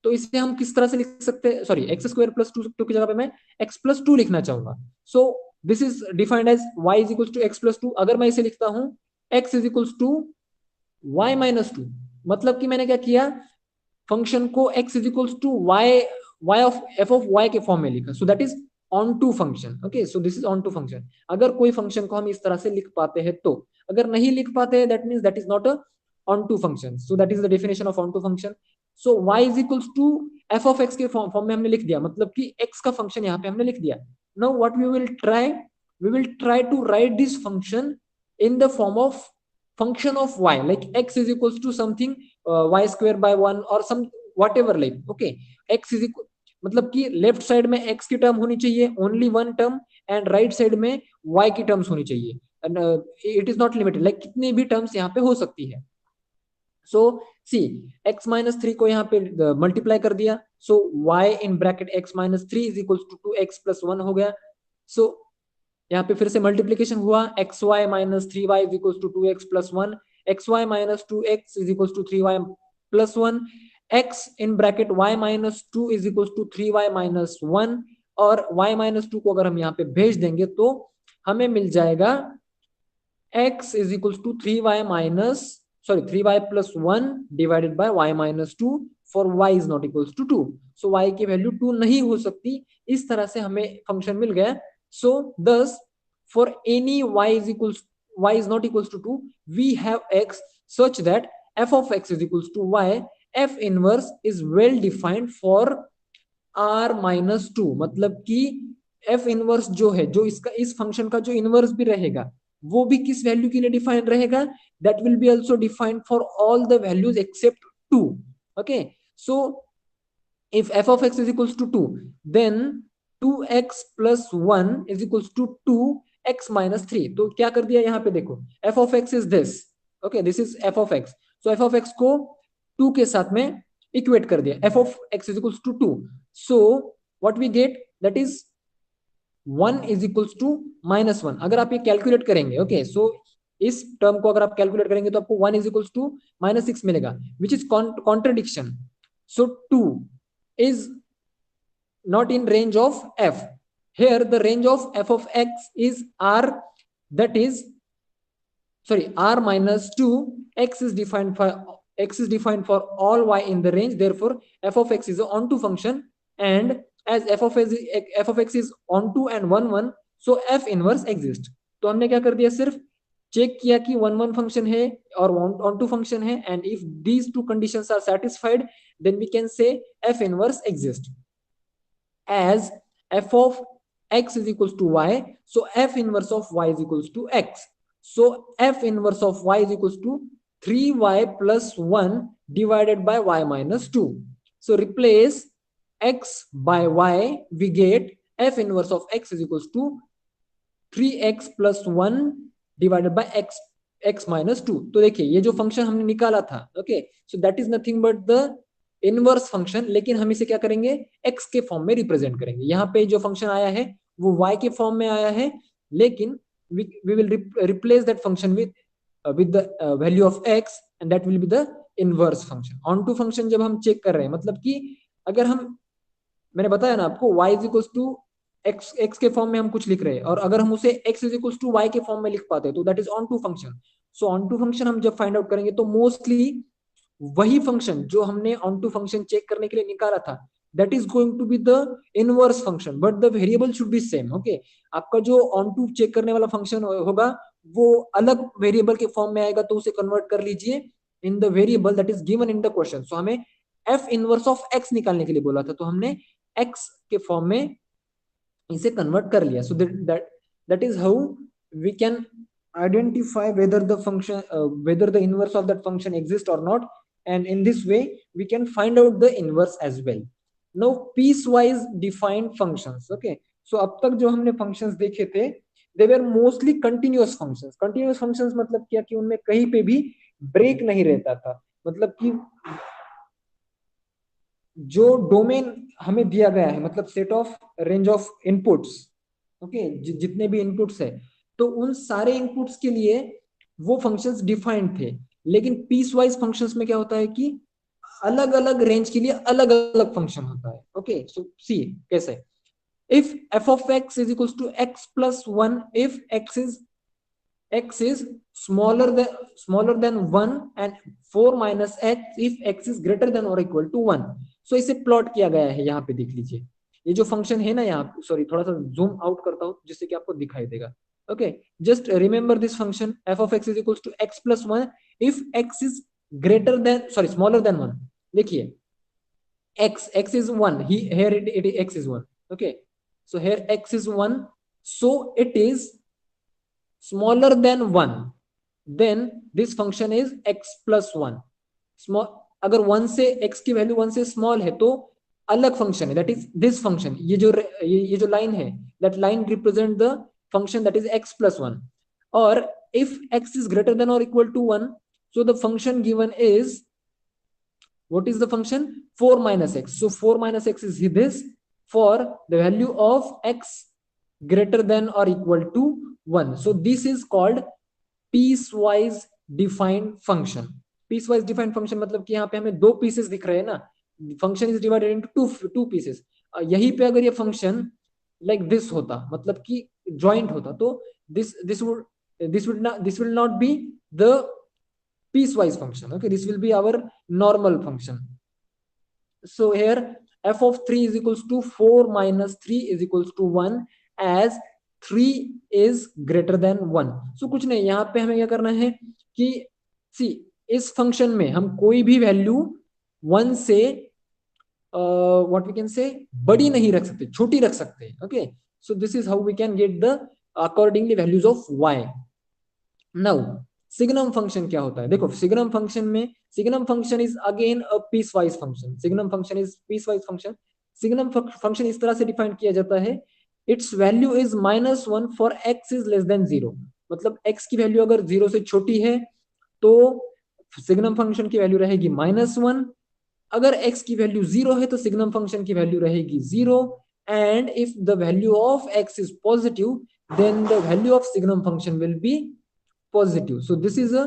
तो इसे हम किस तरह से लिख सकते हैं, sorry x square plus two की जगह पे मैं x प्लस 2 लिखना चाहूंगा. So this is defined as y is equals to x प्लस 2. अगर मैं इसे लिखता हूं x is equals to y minus 2, मतलब कि मैंने क्या किया, फंक्शन को x is equals to y of f of y के फॉर्म में लिखा. So that is onto function. Okay, so this is onto function. अगर कोई फंक्शन को हम इस तरह से लिख पाते हैं तो, अगर नहीं लिख पाते हैं that means that is not a onto function. So that is the definition of onto function. So y is equals to f of x के फॉर्म में हमने लिख दिया, मतलब कि x का फंक्शन यहाँ पे हमने लिख दिया। Now what we will try to write this function in the form of function of y, like x is equals to something y square by 1 or some whatever, like okay, x is equal, मतलब कि left side में x की term होनी चाहिए only one term, and right side में y की terms होनी चाहिए। It is not limited, like कितनी भी टर्म्स यहाँ पे हो सकती है। So see x minus three को यहाँ पे मल्टीप्लाई कर दिया, so y in bracket x minus three is equal to x plus one हो गया। सो यहाँ पे फिर से मल्टीप्लीकेशन हुआ, x y minus three y is equal to x plus one, x y minus two x is equal to three y plus one, x in bracket y minus two is equal to three y minus one, और y minus two को अगर हम यहाँ पे भेज देंगे तो हमें मिल जाएगा x is equal to three y minus sorry three y plus one divided by y minus two for y is not equal to two. So y की वैल्यू टू नहीं हो सकती, इस तरह से हमें फंक्शन मिल गया। So thus for any y is not equals to 2, we have x such that f of x is equals to y, f inverse is well defined for r minus 2, मतलब कि f इनवर्स जो है, जो इसका इस function का जो inverse भी रहेगा वो भी किस वैल्यू के लिए डिफाइन रहेगा, that will be also defined for all the values except 2। Okay, so if f of x is equals to 2, then 2x plus 1 is equals to 2x minus 3। तो क्या कर दिया यहाँ पे देखो, f of x is this, okay, this is f of x, so f of x को 2 के साथ में इक्वेट कर दिया, f of x is equals to 2, so what we get that is 1 is equals to minus 1। अगर आप ये calculate करेंगे, ओके, सो इस टर्म को अगर आप कैलकुलेट करेंगे तो आपको 1 is equals to minus 6 मिलेगा, which is contradiction। so 2 is not in range of f. Here the range of f of x is r, that is sorry r minus 2, x is defined for all y in the range, therefore f of x is an onto function, and as f of x is onto and 1 1, so f inverse exists। तो हमने क्या कर दिया, सिर्फ check किया कि 1 1 function है और onto फंक्शन है, and if these two conditions are satisfied then we can say f inverse exists। as f of x is equals to y, so f inverse of y is equals to x, so f inverse of y is equals to 3y plus 1 divided by y minus 2। so replace x by y, we get f inverse of x is equals to 3x plus 1 divided by x minus 2। तो देखिए ये जो function हमने निकाला था, okay, so that is nothing but the inverse function, लेकिन हम इसे क्या करेंगे, x के फॉर्म में रिप्रेजेंट करेंगे। यहाँ पे जो फंक्शन आया है वो y के फॉर्म में आया है, लेकिन we will replace that function with the value of x, and that will be the inverse function। onto function जब हम चेक कर रहे हैं, मतलब कि अगर हम, मैंने बताया ना आपको, y is equals to x के फॉर्म में हम कुछ लिख रहे हैं, और अगर हम उसे x is equals to y के फॉर्म में लिख पाते हैं तो that is onto function. So onto function हम जब फाइंड आउट करेंगे तो मोस्टली वही फंक्शन जो हमने onto फंक्शन चेक करने के लिए निकाला था, that is going to be the inverse function, but the variable should be same. Okay, आपका जो onto चेक करने वाला फंक्शन होगा वो अलग वेरिएबल के फॉर्म में आएगा, तो उसे कन्वर्ट कर लीजिए in the variable that is given in the question. So हमें f इनवर्स ऑफ x निकालने के लिए बोला था, तो हमने x के फॉर्म में इसे कन्वर्ट कर लिया। So that is how we can identify whether the function whether the inverse of that function exists or not, and in this way we can find out the inverse as well। now piecewise defined functions, okay, so अब तक जो हमने functions देखे थे they were mostly continuous functions। continuous functions मतलब क्या कि उनमें कहीं पे भी ब्रेक नहीं रहता था, मतलब कि जो डोमेन हमें दिया गया है, मतलब set of range of inputs, okay, जितने भी इनपुट्स है, तो उन सारे इनपुट्स के लिए वो फंक्शंस डिफाइंड थे। लेकिन पीस वाइज फंक्शंस में क्या होता है कि अलग अलग रेंज के लिए अलग अलग फंक्शन होता है। ओके, सो सी कैसे, if f of x is equals to x plus 1 if x is smaller than 1 and 4 minus x if x is greater than or equal to 1। सो इसे प्लॉट किया गया है, यहाँ पे देख लीजिए। ये जो फंक्शन है ना यहाँ, सॉरी थोड़ा सा जूम आउट करता हूँ जिससे कि आपको दिखाई देगा। Okay, just remember this function f of x is equal to x plus one if x is greater than, sorry smaller than one. देखिए x is 1, here x is 1. Okay, so here x is 1, so it is smaller than 1, then this function is x plus 1 small. अगर 1 से x की value 1 से small है तो अलग function है, that is this function. ये जो लाइन है, that line represent the function that is x plus 1। और if x is greater than or equal to 1, so the function given is, what is the function? 4 minus x. So 4 minus x is this for the value of x greater than or equal to 1. So this is called piecewise defined function. Piecewise defined function मतलब कि यहाँ पे हमें दो pieces दिख रहे हैं ना, function is divided into two pieces. यहीं पे अगर ये फंक्शन लाइक दिस होता, मतलब कि जॉइंट होता, तो this will not be the piecewise function. Okay, this will be our normal function. So here f of 3 is equals to 4 minus 3 is equals to 1 as 3 is greater than 1. So कुछ नहीं, यहाँ पे हमें क्या करना है कि सी इस फंक्शन में हम कोई भी वैल्यू 1 से व्हाट वी कैन से बड़ी नहीं रख सकते, छोटी रख सकते हैं। Okay, so this is how we can get the accordingly values of y. Now signum function क्या होता है? देखो सिग्नम फंक्शन में, signum function is again a piece wise function. Signum function is piece wise function. Signum function इस तरह से define किया जाता है, its value is -1 for x is less than 0। मतलब x की वैल्यू अगर 0 से छोटी है तो सिग्नम फंक्शन की वैल्यू रहेगी -1। अगर x की वैल्यू 0 है तो सिग्नम फंक्शन की वैल्यू रहेगी 0। And if the value of x is positive then the value of signum function will be positive. So this is a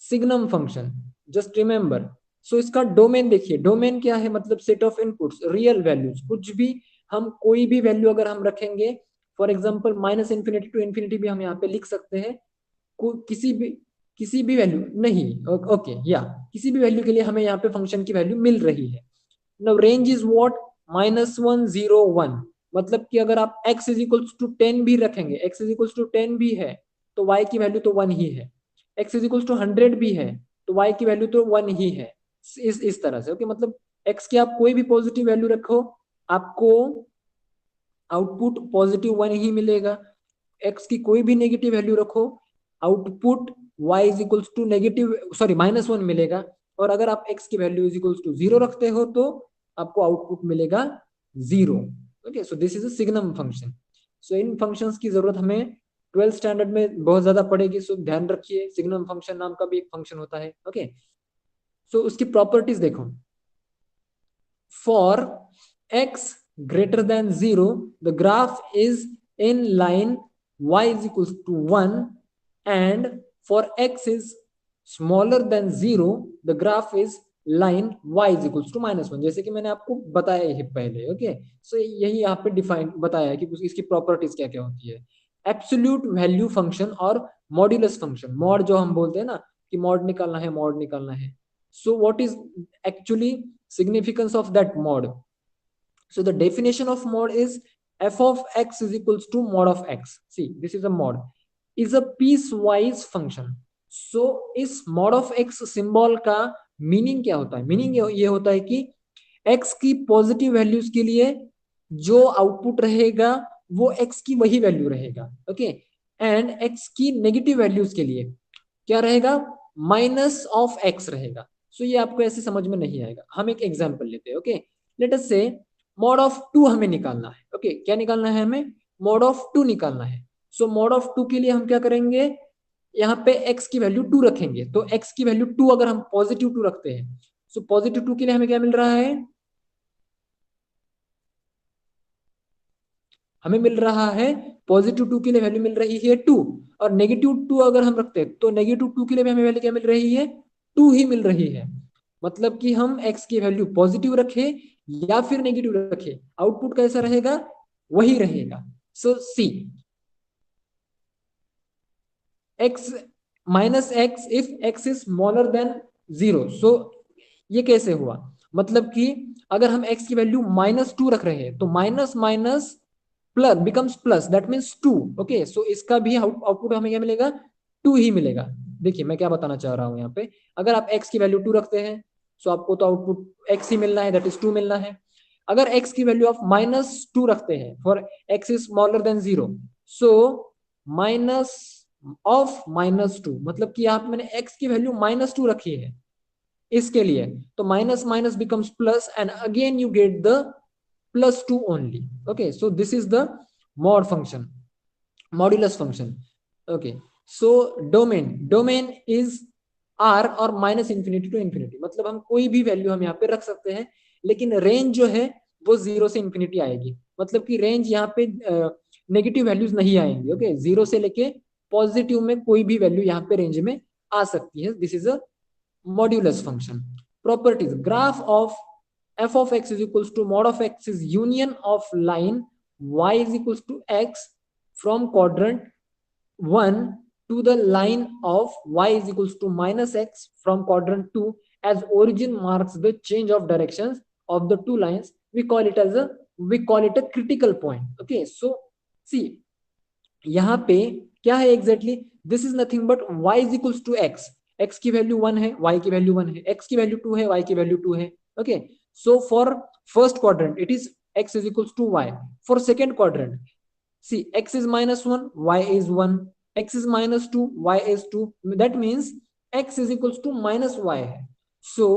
signum function, just remember. So इसका domain देखिए, domain क्या है? मतलब set of inputs, real values, कुछ भी हम कोई भी वैल्यू अगर हम रखेंगे, for example -minus infinity to infinity भी हम यहाँ पे लिख सकते हैं। किसी भी वैल्यू नहीं, ओके या किसी भी वैल्यू के लिए हमें यहाँ पे फंक्शन की वैल्यू मिल रही है। Now range is what? -1 0 1। मतलब कि अगर आप x इज इक्वल्स टू 10 भी रखेंगे, x इज इक्वल्स टू 10 भी है तो y की वैल्यू तो 1 ही है। x इज इक्वल्स टू 100 भी है तो y की वैल्यू तो 1 ही है। इस तरह से। ओके, मतलब x की आप कोई भी पॉजिटिव वैल्यू रखो, आपको आउटपुट पॉजिटिव 1 ही मिलेगा। x की कोई भी नेगेटिव वैल्यू रखो, output y is equals to negative, sorry -1 मिलेगा। और अगर आप x की वैल्यू इज इक्वल्स टू 0 रखते हो तो आपको आउटपुट मिलेगा 0। Okay, so this is a signum function. So in functions की जरूरत हमें 12th स्टैंडर्ड में बहुत ज्यादा पड़ेगी, सो ध्यान रखिए। सिग्नम फंक्शन नाम का भी एक फंक्शन होता है। ओके, सो उसकी प्रॉपर्टीज देखो। For x greater than 0 the graph is in line y is equals to 1, and for x is smaller than 0 the graph is line y is equals to -1, जैसे कि मैंने आपको बताया है पहले। ओके, सो यही यहाँ पे डिफाइन बताया है कि इसकी प्रॉपर्टीज क्या क्या होती है। एब्सोल्यूट वैल्यू फंक्शन और मॉड्यूलस फंक्शन, मॉड जो हम बोलते हैं ना कि मॉड निकालना है, मॉड निकालना है। So what is actually significance of that mod? So the definition of mod is f of x is equals to mod of x. See, this is a mod, is a piecewise function. So इस mod of x symbol का meaning क्या होता है? Meaning ये होता है कि x की पॉजिटिव वैल्यूज के लिए जो आउटपुट रहेगा वो x की वही वैल्यू रहेगा। ओके, एंड x की नेगेटिव वैल्यूज के लिए क्या रहेगा? माइनस ऑफ x रहेगा। सो ये आपको ऐसे समझ में नहीं आएगा। हम एक एग्जांपल लेते हैं। ओके, लेट अस से मॉड ऑफ 2 हमें निकालना है। ओके, क्या निकालना है? हमें मॉड ऑफ 2 निकालना है। सो मॉड ऑफ 2 के लिए हम क्या करेंगे? यहाँ पे x की वैल्यू 2 रखेंगे। तो x की वैल्यू 2 अगर हम पॉजिटिव 2 रखते हैं, सो पॉजिटिव 2 के लिए हमें क्या मिल रहा है? हमें मिल रहा है पॉजिटिव 2 के लिए वैल्यू मिल रही है 2, और नेगेटिव 2 अगर हम रखते हैं तो नेगेटिव 2 के लिए भी हमें वैल्यू क्या मिल रही है? 2 ही मिल रही है। मतलब कि हम x की वैल्यू पॉजिटिव रखे या फिर नेगेटिव रखे, आउटपुट कैसा रहेगा? वही रहेगा। सो see x -x if x is smaller than 0। सो ये कैसे हुआ? मतलब कि अगर हम x की वैल्यू -2 रख रहे हैं तो minus minus plus becomes plus, that means 2। Okay, so इसका भी आउटपुट हमें क्या मिलेगा, 2 ही मिलेगा। देखिए मैं क्या बताना चाह रहा हूं यहाँ पे, अगर आप x की वैल्यू 2 रखते हैं सो आपको तो आउटपुट x ही मिलना है, दैट इज 2 मिलना है। अगर x की वैल्यू आप -2 रखते हैं for x is smaller than 0, so minus of -2, मतलब कि यहाँ पे मैंने x की वैल्यू -2 रखी है इसके लिए, तो minus minus becomes plus and again you get the +2 only. Okay, so this is the mod function, modulus function. Okay, so domain is r और -infinity to infinity, मतलब हम कोई भी वैल्यू हम यहाँ पे रख सकते हैं, लेकिन रेंज जो है वो 0 से इंफिनिटी आएगी, मतलब कि रेंज यहाँ पे नेगेटिव वैल्यूज नहीं आएंगी। ओके, 0 से लेके पॉजिटिव में कोई भी वैल्यू यहाँ पे रेंज में आ सकती है। This is a modulus function. Properties: graph of f of x is equals to mod of x is union of line y is equals to x from quadrant 1 to the line of y is equals to -x from quadrant 2, as origin marks the change of directions of the two lines. We call it a critical point. Okay, so see यहाँ पे क्या है exactly, this is nothing but y is equals to x, x की value 1 है, y की value 1 है, x की value 2 है, y की वैल्यू 2 है। Okay, so for first quadrant it is x is equals to y, for second quadrant see x is -1, y is 1, x is -2, y is 2, that means x is equals to -y है। so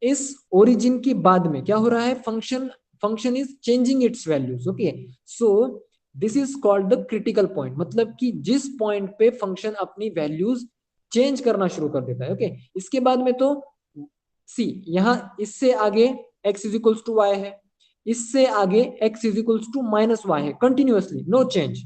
इस origin के बाद में क्या हो रहा है, function is changing it's values. Okay, so this is called the critical point, मतलब कि जिस पॉइंट पे फंक्शन अपनी वैल्यूज चेंज करना शुरू कर देता है। ओके, इसके बाद में तो सी यहाँ इससे आगे x is equals to y है, इससे आगे x is equals to -y है, continuously no change.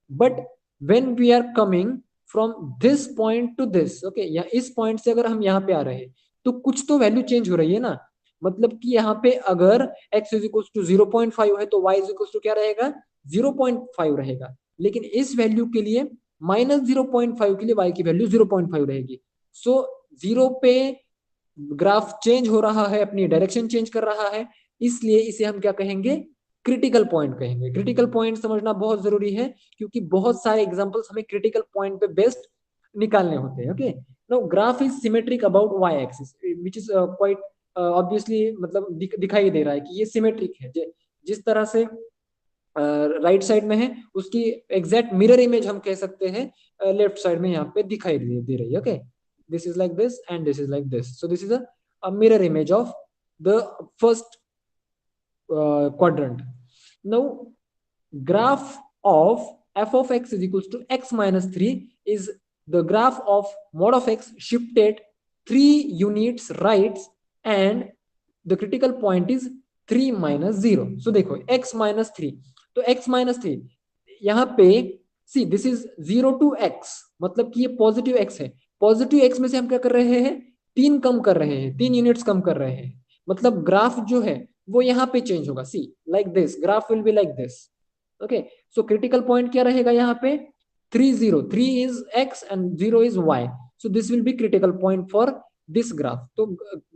But when we are coming from this point to this, okay, या इस पॉइंट से अगर हम यहाँ पे आ रहे हैं तो कुछ तो वैल्यू चेंज हो रही है ना, मतलब कि यहाँ पे अगर x इज इक्वल्स टू 0.5 है तो y इज इक्वल्स टू क्या रहेगा, 0.5 रहेगा, लेकिन इस वैल्यू के लिए -0.5 के लिए y की वैल्यू 0.5 रहेगी। सो जीरो पे ग्राफ चेंज हो रहा है, अपनी डायरेक्शन चेंज कर रहा है, इसलिए इसे हम क्या कहेंगे, क्रिटिकल पॉइंट कहेंगे। क्रिटिकल पॉइंट समझना बहुत जरूरी है क्योंकि बहुत सारे एग्जांपल्स हमें क्रिटिकल पॉइंट पे बेस्ड निकालने होते हैं। Okay, no graph is symmetric about y axis which is quite obviously, मतलब दिखाई दे रहा है कि ये सिमेट्रिक है, जिस तरह से राइट साइड में है उसकी एग्जैक्ट मिरर इमेज हम कह सकते हैं लेफ्ट साइड में यहाँ पे दिखाई दे रही है। Okay, this is like this and this is like this, so this is a mirror image of the first quadrant. Now graph of f of x is equals to x minus 3 is the graph of mod of x shifted 3 units right and the critical point is 3 minus 0. so देखो x minus 3, तो x minus 3 यहाँ पे see this is 0 to x, मतलब कि ये positive x है, positive x में से हम क्या कर रहे हैं, 3 कम कर रहे हैं, 3 यूनिट्स कम कर रहे हैं, मतलब ग्राफ जो है वो यहाँ पे चेंज होगा। See like this graph will be like this. Okay, so critical point क्या रहेगा यहाँ पे, 3 0, 3 is x and 0 is y, so this will be critical point for this graph. तो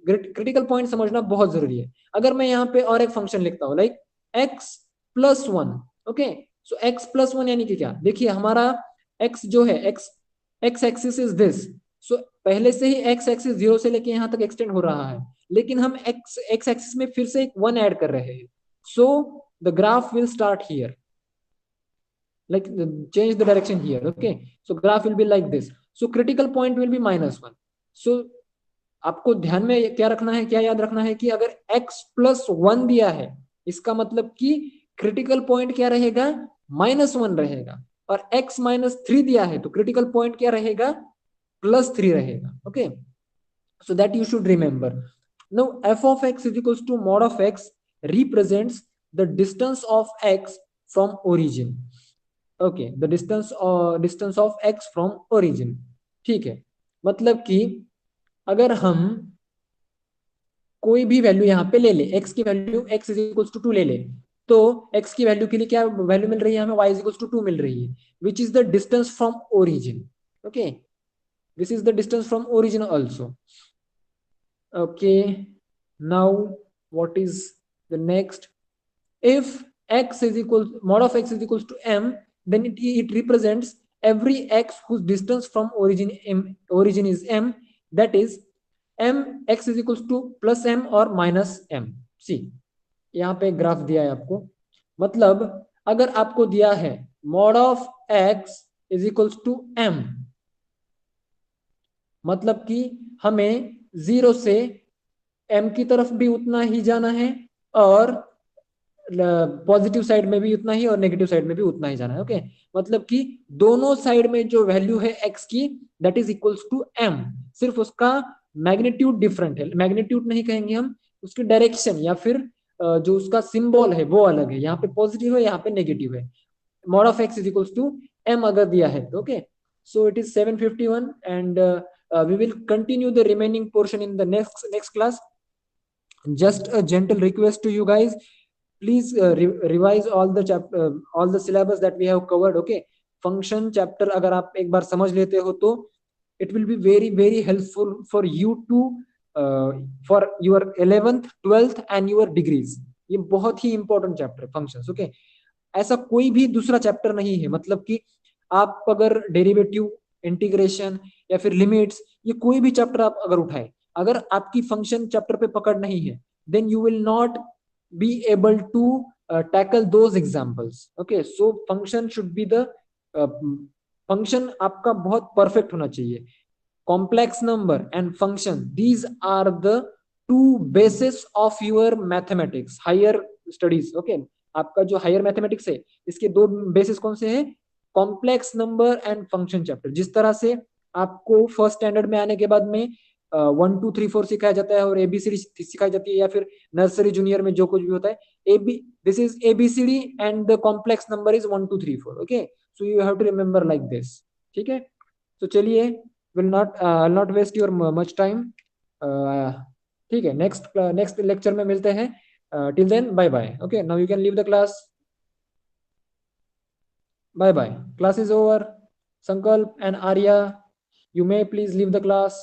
क्रिटिकल पॉइंट समझना बहुत जरूरी है। अगर मैं यहाँ पे और एक फंक्शन लिखता हूँ लाइक x प्लस 1, ओके, सो x प्लस 1 यानी कि क्या, देखिए हमारा x जो है x एक्सिस इज दिस, सो पहले से ही x एक्सिस 0 से लेके यहाँ तक एक्सटेंड हो रहा है, लेकिन हम x एक्सिस में फिर से एक 1 ऐड कर रहे हैं, so the graph will start here, like change the direction here। okay, so graph will be like this, so critical point will be -1। so आपको ध्यान में क्या रखना है, क्या याद रखना है कि अगर x प्लस 1 दिया है इसका मतलब कि क्रिटिकल पॉइंट क्या रहेगा, -1 रहेगा, और x -3 दिया है तो क्रिटिकल पॉइंट क्या रहेगा, +3 रहेगा। Okay, so that you should remember। now f of x is equals to mod of x represents the distance of x from origin। Okay, the distance of x from origin. ठीक है, मतलब कि अगर हम कोई भी वैल्यू यहाँ पे ले ले, x की value x is equals to 2 ले ले, तो x की वैल्यू के लिए क्या वैल्यू मिल रही है हमें, y इज इक्वल्स टू 2 मिल रही है, which is the distance from origin. Okay, this is the distance from origin also. Okay, Now what is the next? If x is equal, mod of x is equals to m, then it represents every x whose distance from origin is m, that is m x is equals to plus m or minus m. सी यहाँ पे graph दिया है आपको, मतलब अगर आपको दिया है mod of x is equals to m, मतलब कि हमें 0 से m की तरफ भी उतना ही जाना है और पॉजिटिव साइड में भी उतना ही और नेगेटिव साइड में भी उतना ही जाना है। ओके, मतलब कि दोनों साइड में जो वैल्यू है x की that is equals to m, सिर्फ उसका मैग्नीट्यूड डिफरेंट है, मैग्नीट्यूड नहीं कहेंगे हम, उसकी डायरेक्शन या फिर जो उसका सिंबल है वो अलग है, यहाँ पे पॉजिटिव है यहाँ पे नेगेटिव है। mod of x is equals to m अगर दिया है तो। Okay, so it is 7:51 and we will continue the remaining portion in the next class. Just a gentle request to you guys, please revise all the chapter, all the syllabus that we have covered. Okay, function chapter अगर आप एक बार समझ लेते हो तो it will be very very helpful for you to for your 11th 12th and your degrees. ये बहुत ही important chapter functions. Okay, ऐसा कोई भी दूसरा चैप्टर नहीं है, मतलब कि आप अगर डेरिवेटिव, इंटीग्रेशन या फिर लिमिट्स, ये कोई भी चैप्टर आप अगर उठाए, अगर आपकी फंक्शन चैप्टर पे पकड़ नहीं है, then you will not be able to tackle those examples. Okay, so function should be the, function आपका बहुत परफेक्ट होना चाहिए। Complex number and function, these are the two basis of your mathematics higher studies. Okay, आपका जो higher mathematics है इसके दो basis कौन से हैं? Complex number and function chapter. जिस तरह से आपको फर्स्ट स्टैंडर्ड में आने के बाद में 1 2 3 4 सिखाया जाता है और एबीसीडी सिखाई जाती है, या फिर नर्सरी जूनियर में जो कुछ भी होता है, AB this is ABCD and the complex number is 1 2 3 4। Okay, so you have to remember like this. ठीक है, तो चलिए, will not waste your much time. ठीक है, नेक्स्ट लेक्चर में मिलते हैं। till then, bye bye. Okay, now you can leave the class. Bye bye, class is over. Sankalp and Arya, you may please leave the class.